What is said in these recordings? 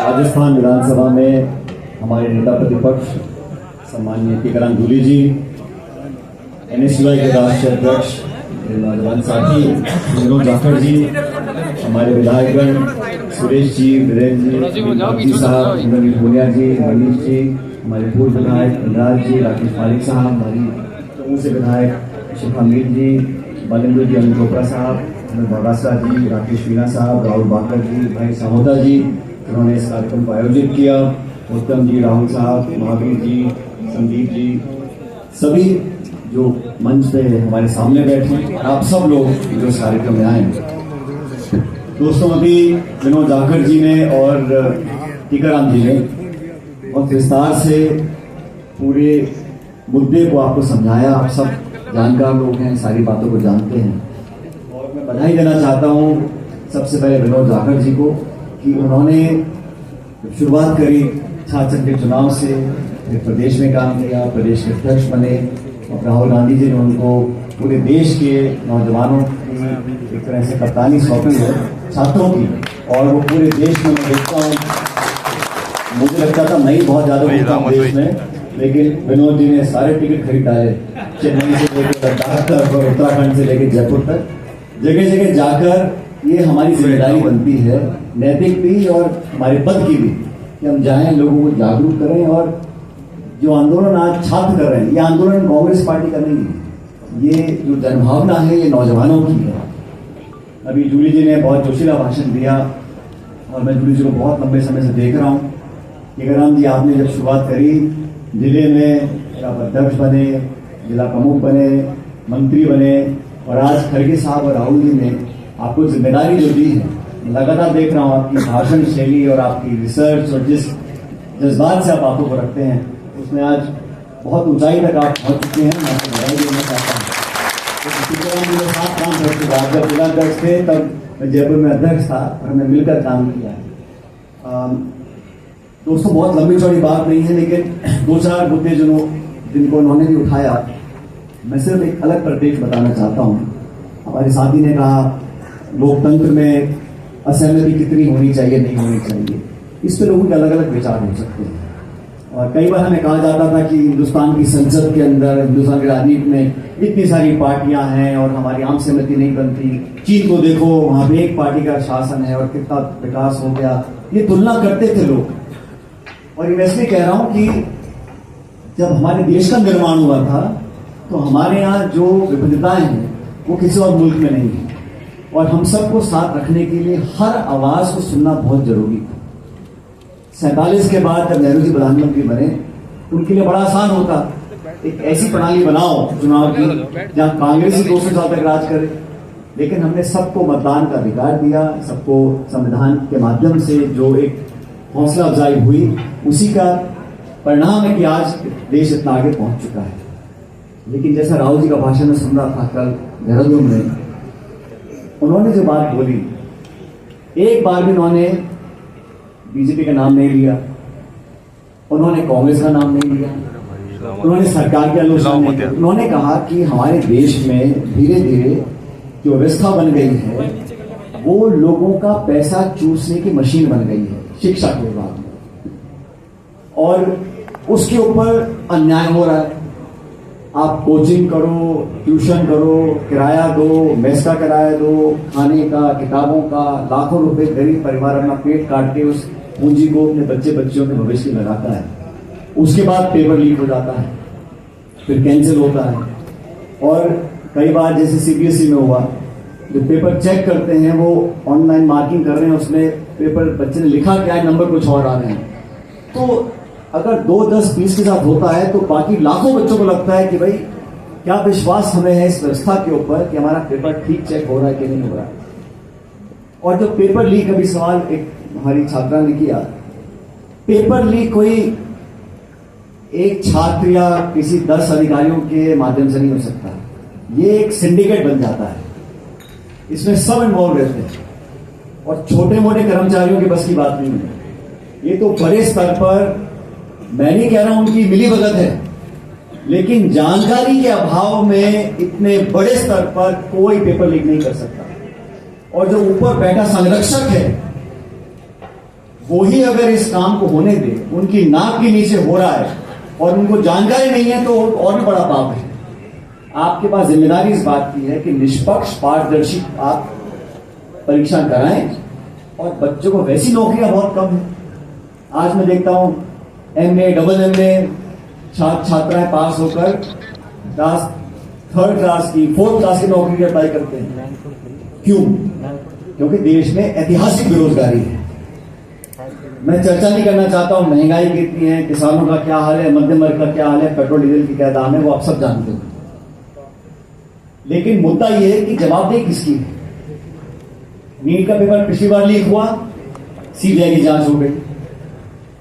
राजस्थान विधानसभा में हमारे नेता प्रतिपक्ष सम्माननीय टीकाराम जूली जी, NSUI के राष्ट्रीय अध्यक्ष नौजवान साथी विनोद जाखड़ जी, हमारे विधायकगण सुरेश जी, वीरेंद्र जी साहब, इंद्रजीत भूलिया जी, मनीष जी, हमारे पूर्व विधायक इंद्राज जी, राकेश पारिक साहब, हमारी चमू से विधायक शिखा मीर जी, बलेंद्र जी, अनिल चोपड़ा साहब, बगासा जी, राकेश मीना साहब, राहुल बाकर जी, भाई सामोदा जी, जिन्होंने इस कार्यक्रम को आयोजित किया, उत्तम जी, राहुल साहब, महावीर जी, संदीप जी, सभी जो मंच पे हमारे सामने बैठे, आप सब लोग जो इस कार्यक्रम में आए। दोस्तों, अभी विनोद जाखड़ जी ने और टीकाराम जी ने बहुत विस्तार से पूरे मुद्दे को आपको समझाया। आप सब जानकार लोग हैं, सारी बातों को जानते हैं और मैं बधाई देना चाहता हूँ सबसे पहले विनोद जाखड़ जी को कि उन्होंने शुरुआत करी छात्र के चुनाव से, फिर प्रदेश में काम किया, प्रदेश के अध्यक्ष बने और राहुल गांधी जी ने उनको पूरे देश के नौजवानों की एक तरह से कप्तानी सौंपी है छात्रों की, और वो पूरे देश में मैं देखता हूँ, मुझे लगता था मैं ही बहुत ज्यादा घूमता हूँ देश में, लेकिन विनोद जी ने सारे टिकट खरीद डाले, चेन्नई से लेकर लद्दाख तक और उत्तराखंड से लेकर जयपुर तक, जगह जगह जाकर ये हमारी जिम्मेदारी बनती है, नैतिक भी और हमारे पद की भी, कि हम जाएं, लोगों को जागरूक करें। और जो आंदोलन आज छात्र कर रहे हैं, ये आंदोलन कांग्रेस पार्टी का नहीं है, ये जो जनभावना है ये नौजवानों की है। अभी जूली जी ने बहुत जोशीला भाषण दिया और मैं जूली जी को बहुत लंबे समय से देख रहा हूँ। टीकाराम जी, आपने जब शुरुआत करी, जिले में आप अध्यक्ष बने, जिला प्रमुख बने, मंत्री बने, और आज खड़गे साहब और राहुल जी ने आपको जिम्मेदारी जो दी है, लगातार देख रहा हूँ आपकी भाषण शैली और आपकी रिसर्च और जिस जज्बात से आप बातों को रखते हैं, उसमें आज बहुत ऊंचाई तक आप पहुंच चुके हैं। मैं आपको बधाई देना चाहता हूँ। टीकाराम जी के साथ काम कर चुका, आप जब जिला अध्यक्ष थे तब मैं जयपुर में अध्यक्ष था और हमने मिलकर काम किया है। दोस्तों, बहुत लंबी चौड़ी बात नहीं है, लेकिन दो चार मुद्दे जिनको उन्होंने भी उठाया, मैं सिर्फ एक अलग परिप्रेक्ष्य बताना चाहता हूँ। हमारे साथी ने कहा लोकतंत्र में असहमति कितनी होनी चाहिए, नहीं होनी चाहिए, इस पे लोगों के अलग अलग विचार हो सकते हैं। और कई बार हमें कहा जाता था कि हिंदुस्तान की संसद के अंदर, हिंदुस्तान की राजनीति में इतनी सारी पार्टियां हैं और हमारी आम सहमति नहीं बनती। चीन को देखो, वहां पे एक पार्टी का शासन है और कितना विकास हो गया, ये तुलना करते थे लोग। और मैं इसलिए कह रहा हूं कि जब हमारे देश का निर्माण हुआ था तो हमारे यहाँ जो विविधताएं हैं वो किसी और मुल्क में नहीं है, और हम सबको साथ रखने के लिए हर आवाज को सुनना बहुत जरूरी था। 47 के बाद जब नेहरू जी प्रधानमंत्री बने, उनके लिए बड़ा आसान होता, एक ऐसी प्रणाली बनाओ चुनाव की जहां कांग्रेस ही 200 साल तक राज करे, लेकिन हमने सबको मतदान का अधिकार दिया, सबको संविधान के माध्यम से जो एक हौसला अफजाई हुई, उसी का परिणाम है कि आज देश इतना आगे पहुंच चुका है। लेकिन जैसा राहुल जी का भाषण में सुन रहा था कल देहरादून में, उन्होंने जो बात बोली, एक बार भी उन्होंने बीजेपी का नाम नहीं लिया, उन्होंने कांग्रेस का नाम नहीं लिया, उन्होंने सरकार की आलोचना नहीं की। उन्होंने कहा कि हमारे देश में धीरे धीरे जो व्यवस्था बन गई है वो लोगों का पैसा चूसने की मशीन बन गई है शिक्षा के विभाग में, और उसके ऊपर अन्याय हो रहा है। आप कोचिंग करो, ट्यूशन करो, किराया दो, मेस का किराया दो, खाने का, किताबों का, लाखों रुपए गरीब परिवार अपना पेट काट के उस पूंजी को अपने बच्चे बच्चियों के भविष्य में लगाता है। उसके बाद पेपर लीक हो जाता है, फिर कैंसिल होता है, और कई बार जैसे CBSE में हुआ, जो पेपर चेक करते हैं वो ऑनलाइन मार्किंग कर रहे हैं, उसमें पेपर बच्चे ने लिखा क्या है, नंबर कुछ और आ रहे हैं। तो अगर 2, 10, 20 के साथ होता है तो बाकी लाखों बच्चों को लगता है कि भाई क्या विश्वास हमें है इस व्यवस्था के ऊपर कि हमारा पेपर ठीक चेक हो रहा है कि नहीं हो रहा है। और जो पेपर लीक, अभी सवाल एक हमारी छात्रा ने किया, पेपर लीक कोई एक छात्र या किसी 10 अधिकारियों के माध्यम से नहीं हो सकता, ये एक सिंडिकेट बन जाता है, इसमें सब इन्वॉल्व रहते हैं, और छोटे मोटे कर्मचारियों के बस की बात नहीं है। ये तो बड़े स्तर पर, मैं नहीं कह रहा हूं उनकी मिलीभगत है, लेकिन जानकारी के अभाव में इतने बड़े स्तर पर कोई पेपर लीक नहीं कर सकता। और जो ऊपर बैठा संरक्षक है वो ही अगर इस काम को होने दे, उनकी नाक के नीचे हो रहा है और उनको जानकारी नहीं है, तो और भी बड़ा पाप है। आपके पास जिम्मेदारी इस बात की है कि निष्पक्ष पारदर्शी आप परीक्षा कराएं, और बच्चों को वैसी नौकरियां बहुत कम है। आज मैं देखता हूं MA, डबल MA छात्र छात्राएं पास होकर क्लास 3rd क्लास की 4th क्लास की नौकरी की अप्लाई करते हैं। क्यों? क्योंकि देश में ऐतिहासिक बेरोजगारी है। मैं चर्चा नहीं करना चाहता हूं महंगाई कितनी है, किसानों का क्या हाल है, मध्यम वर्ग का क्या हाल है, पेट्रोल डीजल की क्या दाम है, वो आप सब जानते हो। लेकिन मुद्दा यह है कि जवाबदेही किसकी है। नीट का पेपर पिछली बार लीक हुआ, CBI की जांच हो गई,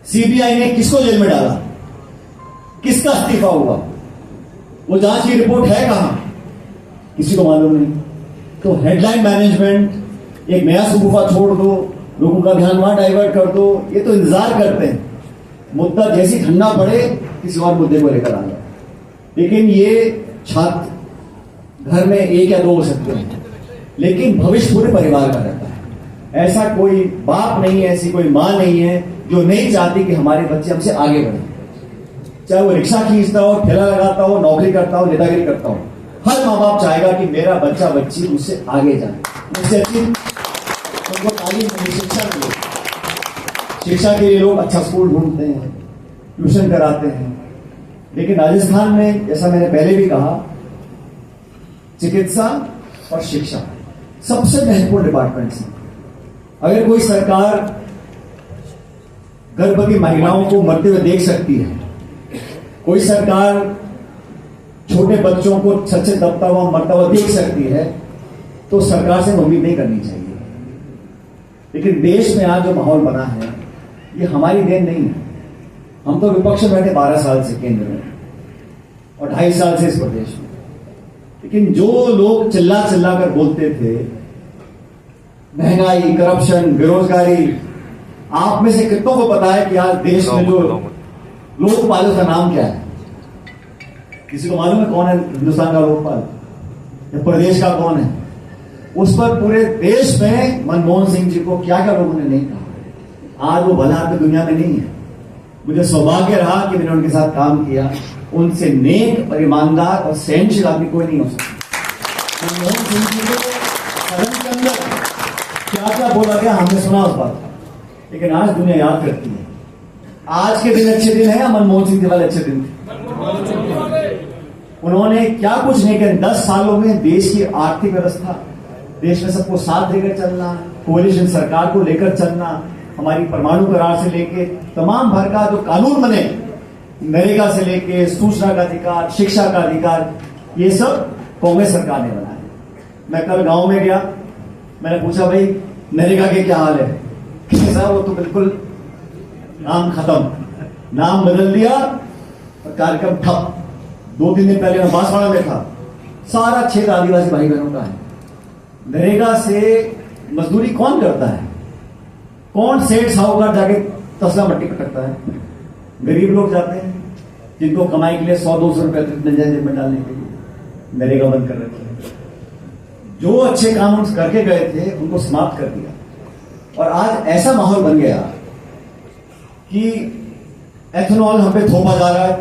CBI ने किसको जेल में डाला, किसका इस्तीफा हुआ, वो जांच की रिपोर्ट है कहां, किसी को मालूम नहीं। तो हेडलाइन मैनेजमेंट, एक नया शगुफा छोड़ दो, लोगों का ध्यान वहां डाइवर्ट कर दो, ये तो इंतजार करते हैं मुद्दा जैसी ठंडा पड़े किसी और मुद्दे को लेकर आ जाए। लेकिन ये छात्र घर में 1 या 2 हो सकते हैं, लेकिन भविष्य पूरे परिवार का रहता है। ऐसा कोई बाप नहीं है, ऐसी कोई मां नहीं है जो नहीं चाहती कि हमारे बच्चे हमसे आगे बढ़े। चाहे वो रिक्शा खींचता हो, ठेला लगाता हो, नौकरी करता हो, नेतागिरी करता हो, हर माँ बाप चाहेगा कि मेरा बच्चा बच्ची मुझसे आगे जाए, मुझसे अच्छी उनको तालीम मिले, शिक्षा मिले। शिक्षा के लिए लोग अच्छा स्कूल ढूंढते हैं, ट्यूशन कराते हैं। लेकिन राजस्थान में, जैसा मैंने पहले भी कहा, चिकित्सा और शिक्षा सबसे महत्वपूर्ण डिपार्टमेंट्स हैं। अगर कोई सरकार गर्भवती महिलाओं को मरते हुए देख सकती है, कोई सरकार छोटे बच्चों को छत से दबता हुआ मरता हुआ देख सकती है, तो सरकार से उम्मीद नहीं करनी चाहिए। लेकिन देश में आज जो माहौल बना है, ये हमारी देन नहीं है। हम तो विपक्ष में बैठे 12 साल से केंद्र में और 2.5 साल से इस प्रदेश में। लेकिन जो लोग चिल्ला चिल्ला कर बोलते थे महंगाई, करप्शन, बेरोजगारी, आप में से कितनों को पता है कि आज देश में जो लोकपाल का नाम क्या है? किसी को मालूम है कौन है हिंदुस्तान का लोकपाल या प्रदेश का कौन है? उस पर पूरे देश में मनमोहन सिंह जी को क्या क्या लोगों ने नहीं कहा। आज वो भला आदमी दुनिया में नहीं है। मुझे सौभाग्य रहा कि मैंने उनके साथ काम किया। उनसे नेक और ईमानदार और सहनशील आदमी कोई नहीं हो सकता। मनमोहन सिंह जी को सदन के अंदर क्या क्या बोला गया हमने सुना उस बात, लेकिन आज दुनिया याद करती है। आज के दिन अच्छे दिन है या मनमोहन सिंह जी वाले अच्छे दिन थे? उन्होंने क्या कुछ नहीं किया। 10 सालों में देश की आर्थिक व्यवस्था, देश में सबको साथ लेकर चलना, कोalition सरकार को लेकर चलना, हमारी परमाणु करार से लेके तमाम भर का जो कानून बने, नरेगा से लेके सूचना का अधिकार, शिक्षा का अधिकार, ये सब कांग्रेस सरकार ने बनाया। मैं कल गांव में गया, मैंने पूछा भाई नरेगा के क्या हाल है? साहब वो तो बिल्कुल नाम खत्म, नाम बदल दिया और कार्यक्रम ठप। 2-3 दिन पहले मैं बांसवाड़ा में था, सारा क्षेत्र आदिवासी भाई बहनों का है। नरेगा से मजदूरी कौन करता है? कौन सेठ साहूकार जाके तसला मट्टी पटकता है? गरीब लोग जाते हैं जिनको कमाई के लिए 100-200 रुपए मिल जाए जेब में डालने के लिए। नरेगा बंद कर रखी है। जो अच्छे काम करके गए थे उनको समाप्त कर दिया। और आज ऐसा माहौल बन गया कि एथेनॉल हम पे थोपा जा रहा है।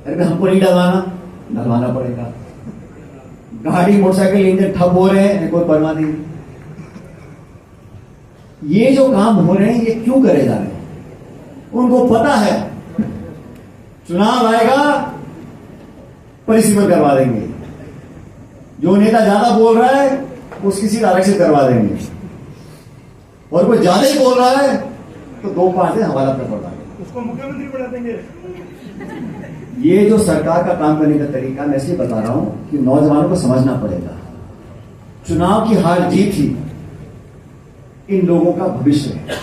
अरे हमको नहीं डलवाना पड़ेगा। गाड़ी मोटरसाइकिल इंजन ठप हो रहे हैं, कोई परवाह नहीं। ये जो काम हो रहे हैं ये क्यों करे जा रहे हैं? उनको पता है चुनाव आएगा, परिसीमन करवा देंगे। जो नेता ज्यादा बोल रहा है उसकी सीट आरक्षित करवा देंगे, और कोई ज्यादा ही बोल रहा है तो 2-5 दिन हवाला पर पड़ा देंगे, उसको मुख्यमंत्री बना देंगे। ये जो सरकार का काम करने का तरीका, मैं इसलिए बता रहा हूं कि नौजवानों को समझना पड़ेगा। चुनाव की हार जीत ही इन लोगों का भविष्य है,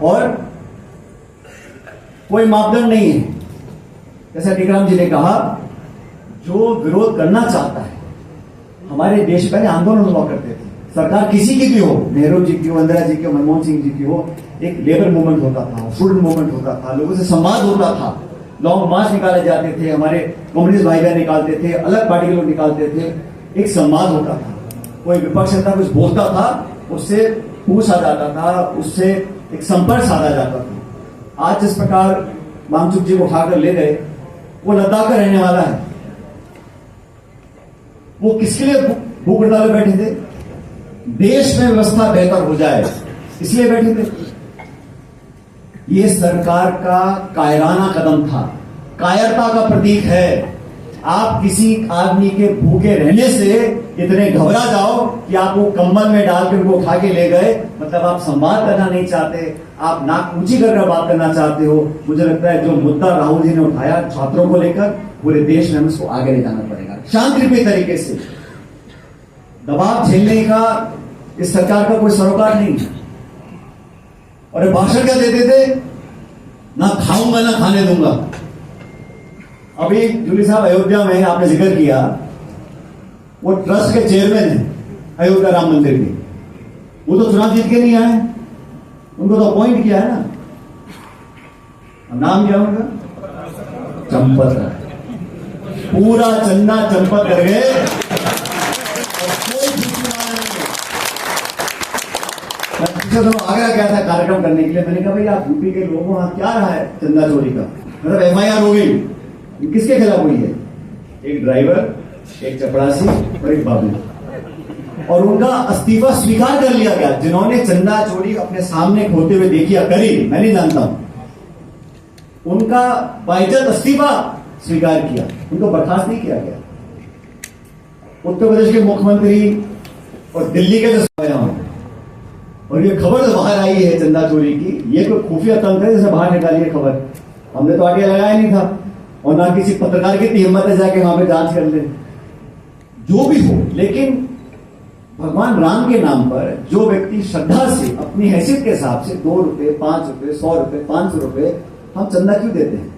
और कोई मापदंड नहीं है। जैसा टीकाराम जी ने कहा, जो विरोध करना चाहता है, हमारे देश पहले आंदोलन हुआ करते थे, सरकार किसी की भी हो, नेहरू जी की हो, इंदिरा जी की हो, मनमोहन सिंह जी की हो, एक लेबर मूवमेंट होता था, स्टूडेंट मूवमेंट होता था, लोगों से संवाद होता था, लॉन्ग मार्च निकाले जाते थे, हमारे कम्युनिस्ट भाई बहन निकालते थे, अलग पार्टी के लोग निकालते थे, एक संवाद होता था। कोई विपक्ष नेता कुछ बोलता था, उससे पूछा जाता था, उससे एक संपर्क साधा जाता था। आज जिस प्रकार वांगचुक जी को उठाकर ले गए, वो लद्दाख का रहने वाला है। वो किसके लिए भूख हड़ताल में बैठे थे? देश में व्यवस्था बेहतर हो जाए इसलिए बैठे थे। ये सरकार का कायराना कदम था, कायरता का प्रतीक है। आप किसी आदमी के भूखे रहने से इतने घबरा जाओ कि आप वो कंबल में डाल के उनको उठा के ले गए, मतलब आप संवाद करना नहीं चाहते, आप नाक ऊंची करके बात करना चाहते हो। मुझे लगता है जो मुद्दा राहुल जी ने उठाया छात्रों को लेकर, पूरे देश में हमें उसको आगे ले जाना पड़ेगा शांतिप्रिय तरीके से। दबाव झेलने का इस सरकार का कोई सरोकार नहीं है। और भाषण क्या देते थे? ना खाऊंगा ना खाने दूंगा। अभी जूली साहब अयोध्या में आपने जिक्र किया, वो ट्रस्ट के चेयरमैन है अयोध्या राम मंदिर के। वो तो चुनाव जीत के नहीं आए, उनको तो अपॉइंट किया है ना। नाम क्या उनका? चंपत राय। पूरा चंदा चंपत कर गए और कोई आगरा गया था कार्यक्रम करने के लिए। मैंने कहा भाई आप यूपी के लोगों वहां क्या रहा है चंदा चोरी का? मतलब एफआईआर हो गई, किसके खिलाफ हुई है? एक ड्राइवर, एक चपरासी और एक बाबू। और उनका इस्तीफा स्वीकार कर लिया गया। जिन्होंने चंदा चोरी अपने सामने खोते हुए देखी या करी, मैं नहीं जानता हूं, उनका बाइज्जत इस्तीफा स्वीकार किया, उनको बर्खास्त नहीं किया गया। उत्तर प्रदेश के मुख्यमंत्री और दिल्ली के जो और ये खबर तो बाहर आई है चंदा चोरी की, ये कोई खुफिया तंत्र है जिसे बाहर निकाली है खबर। हमने तो आगे लगाया नहीं था, और ना किसी पत्रकार की हिम्मत है जाके वहां पे जांच कर ले। जो भी हो, लेकिन भगवान राम के नाम पर जो व्यक्ति श्रद्धा से अपनी हैसियत के हिसाब से 2 रुपए, 5 रुपए, 100 रुपए, 500 रुपए हम चंदा क्यों देते हैं?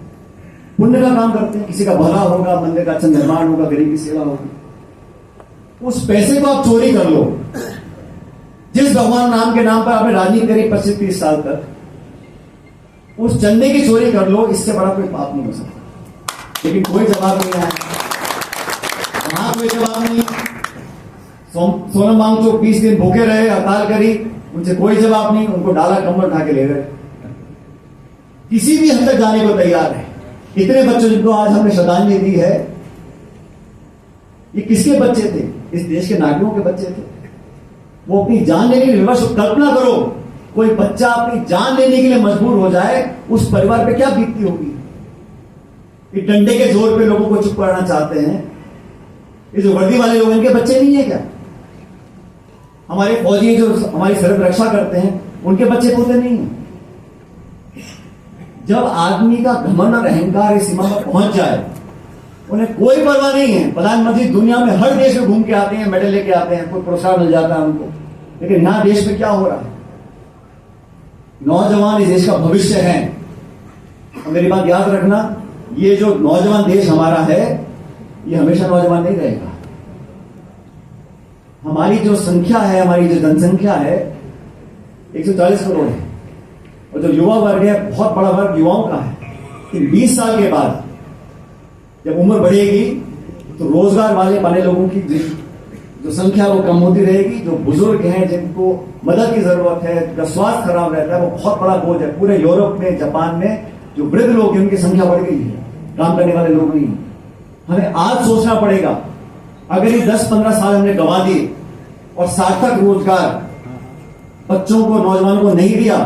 पुण्य का काम करते हैं, किसी का भला होगा, मंदिर का अच्छा निर्माण होगा, गरीब की सेवा होगी। उस पैसे को आप चोरी कर लो। जिस भगवान नाम के नाम पर आपने राजनीति करी 25-30 साल तक, उस चंदे की चोरी कर लो, इससे बड़ा कोई पाप नहीं हो सकता। लेकिन कोई जवाब नहीं आया, वहां कोई जवाब नहीं। सोनम वांगचुक 20 दिन भूखे रहे, हड़ताल करी, उनसे कोई जवाब नहीं, उनको डाला कंबल उठा के ले गए। किसी भी हद तक जाने को तैयार है। इतने बच्चों जिनको आज हमने श्रद्धांजलि दी है, ये किसके बच्चे थे? इस देश के नागरिकों के बच्चे थे। वो अपनी जान लेने के लिए विवश। कल्पना करो, कोई बच्चा अपनी जान लेने के लिए मजबूर हो जाए, उस परिवार पे क्या बीतती होगी? ये डंडे के जोर पे लोगों को चुप कराना चाहते हैं। ये जो वर्दी वाले लोग, इनके बच्चे नहीं है क्या? हमारे फौजी जो हमारी सरहद रक्षा करते हैं, उनके बच्चे पोते नहीं है? जब आदमी का घमंड और अहंकार इस सीमा पर पहुंच जाए, उन्हें कोई परवाह नहीं है। प्रधानमंत्री दुनिया में हर देश में घूम के आते हैं, मेडल लेके आते हैं, कोई पुरस्कार मिल जाता है उनको। लेकिन यहां देश में क्या हो रहा है? नौजवान इस देश का भविष्य है। और मेरी बात याद रखना, ये जो नौजवान देश हमारा है, ये हमेशा नौजवान नहीं रहेगा। हमारी जो संख्या है, हमारी जो जनसंख्या है 140 करोड़ है, और जो युवा वर्ग है, बहुत बड़ा वर्ग युवाओं का है। कि 20 साल के बाद जब उम्र बढ़ेगी तो रोजगार वाले पाने लोगों की जो संख्या वो कम होती रहेगी। जो बुजुर्ग हैं, जिनको मदद की जरूरत है, जिनका स्वास्थ्य खराब रहता है, वो बहुत बड़ा बोझ है। पूरे यूरोप में, जापान में जो वृद्ध लोग हैं, उनकी संख्या बढ़ गई है, काम करने वाले लोग नहीं। हमें आज सोचना पड़ेगा, अगर ये 10-15 साल हमने गंवा दिए और सार्थक रोजगार बच्चों को, नौजवानों को नहीं दिया,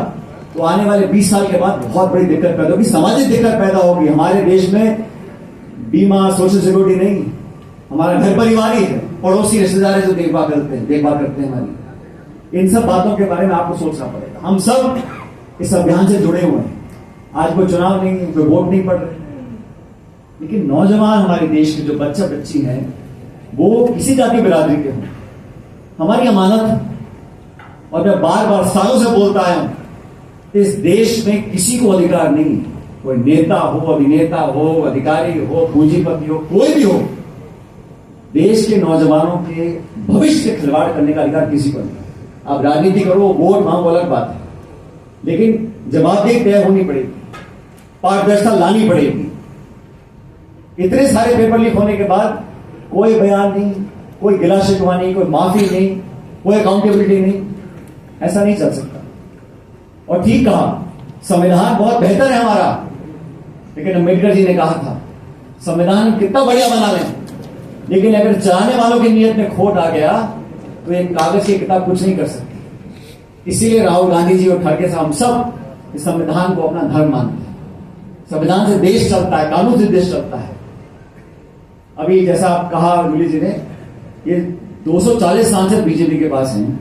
तो आने वाले 20 साल के बाद बहुत बड़ी दिक्कत पैदा होगी, सामाजिक दिक्कत पैदा होगी। हमारे देश में बीमा, सोशल सिक्योरिटी नहीं, हमारा घर परिवार ही है, पड़ोसी रिश्तेदार है जो देखभाल करते हैं हमारी। इन सब बातों के बारे में आपको सोचना पड़ेगा। हम सब इस अभियान से जुड़े हुए हैं। आज कोई चुनाव नहीं, कोई वोट नहीं पड़ रहे, लेकिन नौजवान हमारे देश के जो बच्चा बच्ची हैं, वो किसी जाति बिरादरी के हों, हमारी अमानत है। और मैं बार बार सालों से बोलता आया हूं, इस देश में किसी को अधिकार नहीं, कोई नेता हो, अभिनेता हो, अधिकारी हो, पूंजीपति हो, कोई भी हो, देश के नौजवानों के भविष्य से खिलवाड़ करने का अधिकार किसी को नहीं। आप राजनीति करो, वोट मांगो, अलग बात है, लेकिन जवाबदेही तय होनी पड़ेगी, पारदर्शिता लानी पड़ेगी। इतने सारे पेपर लीक होने के बाद कोई बयान नहीं, कोई गिला शिकवा नहीं, कोई माफी नहीं, कोई अकाउंटेबिलिटी नहीं, ऐसा नहीं चल सकता। और ठीक कहा, संविधान बहुत बेहतर है हमारा, लेकिन अम्बेडकर जी ने कहा था संविधान कितना बढ़िया बना लें, लेकिन अगर चाहने वालों की नीयत में खोट आ गया तो एक कागज की किताब कुछ नहीं कर सकती। इसीलिए राहुल गांधी जी और खड़गे साहब हम सब इस संविधान को अपना धर्म मानते हैं। संविधान से देश चलता है, कानून से देश चलता है। अभी जैसा आप कहा रूली जी ने, ये 240 सांसद बीजेपी के पास हैं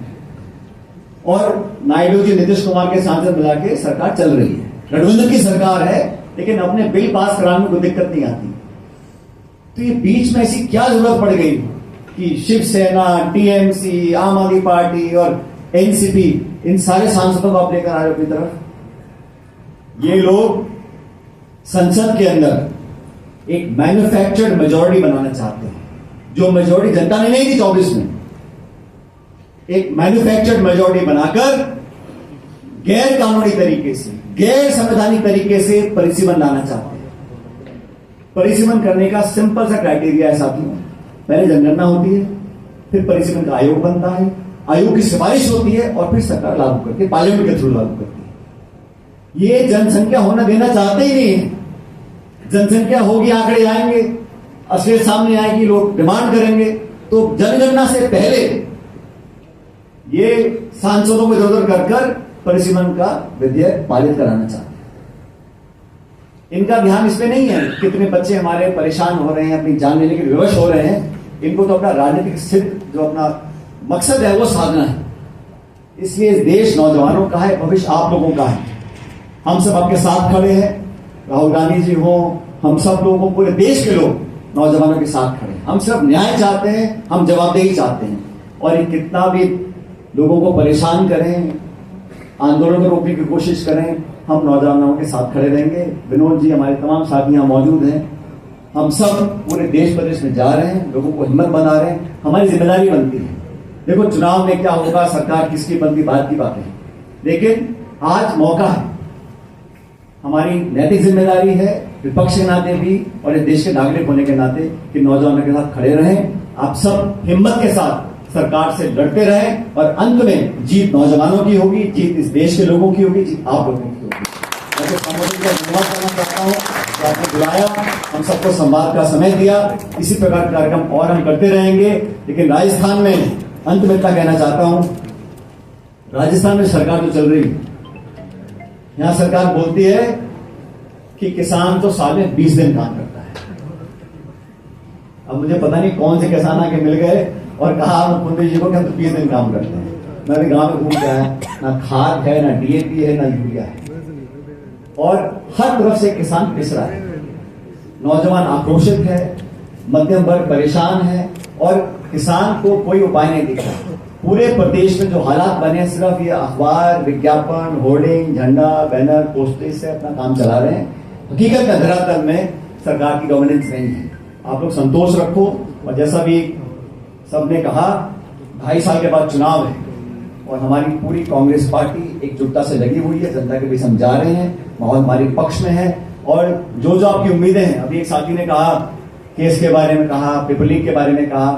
और नायडू जी, नीतीश कुमार के सांसद मिला के सरकार चल रही है। गठबंधन की सरकार है, लेकिन अपने बिल पास कराने में कोई दिक्कत नहीं आती। तो ये बीच में ऐसी क्या जरूरत पड़ गई कि शिवसेना, टीएमसी, आम आदमी पार्टी और एनसीपी, इन सारे सांसदों को आप लेकर आ रहे हो अपनी तरफ। ये लोग संसद के अंदर एक मैन्युफैक्चर्ड मेजोरिटी बनाना चाहते हैं, जो मेजोरिटी जनता ने नहीं दी 24 में। एक मैन्युफैक्चर्ड मेजोरिटी बनाकर गैर कानूनी तरीके से, गैर संवैधानिक तरीके से परिसीमन लाना चाहते हैं। परिसीमन करने का सिंपल सा क्राइटेरिया है साथियों, पहले जनगणना होती है, फिर परिसीमन का आयोग बनता है, आयोग की सिफारिश होती है और फिर सरकार लागू करती है, पार्लियामेंट के थ्रू लागू करती है। ये जनसंख्या होना देना चाहते ही नहीं है। जनसंख्या होगी, आंकड़े आएंगे, असलियत सामने आएगी, लोग डिमांड करेंगे, तो जनगणना से पहले ये सांसदों को इधर उधर कर परिसीमन का विधेयक पारित कराना चाहते हैं। इनका ध्यान इसमें नहीं है कितने बच्चे हमारे परेशान हो रहे हैं, अपनी जान लेने के विवश हो रहे हैं। इनको तो अपना राजनीतिक स्थिति, जो अपना मकसद है, वो साधना है। इसलिए देश नौजवानों का है, भविष्य आप लोगों का है। हम सब आपके साथ खड़े हैं, राहुल गांधी जी हो, हम सब लोगों, पूरे देश के लोग नौजवानों के साथ खड़े हैं। हम सिर्फ न्याय चाहते हैं, हम जवाबदेही चाहते हैं। और ये कितना भी लोगों को परेशान करें, आंदोलन को रोकने की कोशिश करें, हम नौजवानों के साथ खड़े रहेंगे। विनोद जी, हमारे तमाम साथी यहाँ मौजूद हैं। हम सब पूरे देश प्रदेश में जा रहे हैं, लोगों को हिम्मत बना रहे हैं। हमारी जिम्मेदारी बनती है। देखो, चुनाव में क्या होगा, सरकार किसकी बनती, बात की बात है, लेकिन आज मौका है, हमारी नैतिक जिम्मेदारी है विपक्ष के नाते भी और इस देश के नागरिक होने के नाते कि नौजवानों के साथ खड़े रहें। आप सब हिम्मत के साथ सरकार से लड़ते रहें और अंत में जीत नौजवानों की होगी, जीत इस देश के लोगों की होगी, जीत आप लोगों की होगी। मैं तो संबोधन का धन्यवाद करना चाहता हूँ कि आपने बुलाया, हम सबको संवाद का समय दिया। इसी प्रकार के कार्यक्रम और हम करते रहेंगे। लेकिन राजस्थान में अंत में इतना कहना चाहता हूं, राजस्थान में सरकार जो चल रही है, यहां सरकार बोलती है कि किसान तो साल में 20 दिन काम करता है। अब मुझे पता नहीं कौन से किसान आके मिल गए और कहा मुख्यमंत्री जी को कि हम तो 20 दिन काम करते हैं। मैं भी गांव में घूम के आया, ना खाद है, ना डीएपी है, ना यूरिया है, और हर तरफ से किसान पिस रहा है। नौजवान आक्रोशित है, मध्यम वर्ग परेशान है और किसान को कोई उपाय नहीं दिख रहा। पूरे प्रदेश में जो हालात बने, सिर्फ ये अखबार, विज्ञापन, होर्डिंग, झंडा, बैनर, पोस्टर से अपना काम चला रहे हैं। हकीकत में धरातल में सरकार की गवर्नेंस नहीं है। आप लोग संतोष रखो। और जैसा भी सबने कहा, 2.5 साल के बाद चुनाव है और हमारी पूरी कांग्रेस पार्टी एकजुटता से लगी हुई है। जनता के बीच हम जा रहे हैं, माहौल हमारे पक्ष में है और जो जो आपकी उम्मीदें हैं, अभी एक साथी ने कहा केस के बारे में कहा, पेपर लीक के बारे में कहा,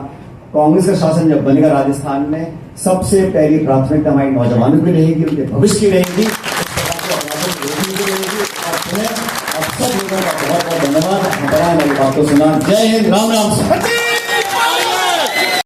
कांग्रेस का शासन जब बनेगा राजस्थान में, सबसे पहली प्राथमिकता हमारी नौजवानों की रहेगी, उनके भविष्य की रहेगी। आप सब लोगों का बहुत बहुत धन्यवाद। मेरी बात को सुना। जय हिंद, राम राम।